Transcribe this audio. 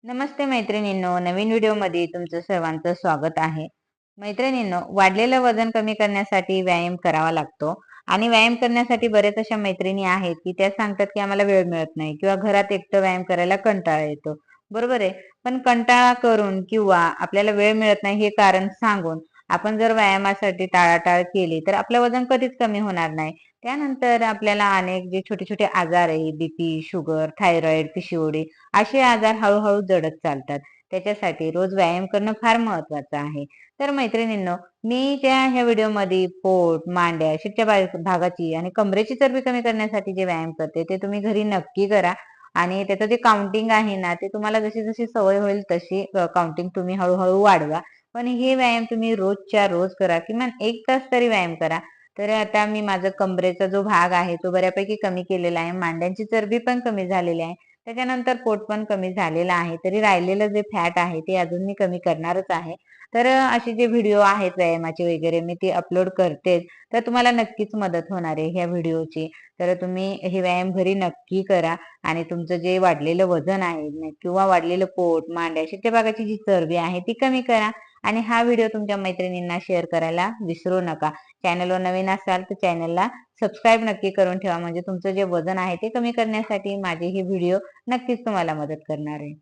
नमस्ते मैत्रिणींनो, नवीन व्हिडिओमध्ये तुमचं सर्वांचं स्वागत आहे. मैत्रिणींनो, वाढलेलं वजन कमी करण्यासाठी व्यायाम करावा लागतो आणि व्यायाम करण्यासाठी बरेच अशा मैत्रिणी आहेत की त्या सांगतात की आम्हाला वेळ मिळत नाही किंवा घरात एकटं व्यायाम करायला कंटाळा येतो. बरोबर आहे. पण कंटाळा करून किंवा आपल्याला वेळ मिळत नाही हे कारण सांगून आपण जर व्यायामासाठी टाळाटाळ केली तर आपलं वजन कधीच कमी होणार नाही. त्यानंतर आपल्याला अनेक जे छोटे छोटे आजार आहे, बीपी, शुगर, थायरॉइड, पीसीओडी असे आजार हळूहळू जडत चालतात. त्याच्यासाठी रोज व्यायाम करणं फार महत्वाचं आहे. तर मैत्रिणींनो, मी ज्या ह्या व्हिडिओमध्ये पोट, मांड्या, शिरच्या भागाची आणि कमरेची चरबी कमी करण्यासाठी जे व्यायाम करते ते तुम्ही घरी नक्की करा. आणि त्याचं जे काउंटिंग आहे ना, ते तुम्हाला जशी जशी सवय होईल तशी काउंटिंग तुम्ही हळूहळू वाढवा. पण हे व्यायाम तुम्ही रोजच्या रोज करा. किमान 1 तास तरी व्यायाम करा. तर आता मी माझं कमरेचा जो भाग आहे तो बऱ्यापैकी कमी केलेला आहे. मांड्यांची चरबी पण कमी झालेली आहे. त्याच्यानंतर पोट पण कमी झालेलं आहे. तरी राहिलेलं जे फॅट आहे ते अजून मी कमी करणारच आहे. तर असे जे व्हिडिओ आहेत व्यायामाचे वगैरे मी ते अपलोड करतेच. तर तुम्हाला नक्कीच मदत होणार आहे ह्या व्हिडिओची. तर तुम्ही हे व्यायाम घरी नक्की करा आणि तुमचं जे वाढलेलं वजन आहे किंवा वाढलेलं पोट, मांड्या, शिट्या भागाची जी चरबी आहे ती कमी करा. आणि हा व्हिडिओ तुमच्या मैत्रिणींना शेअर करायला विसरू नका. चॅनलवर नवीन असाल तर चॅनलला सबस्क्राईब नक्की करून ठेवा. म्हणजे तुमचं जे वजन आहे ते कमी करण्यासाठी माझे हे व्हिडिओ नक्कीच तुम्हाला मदत करणार आहे.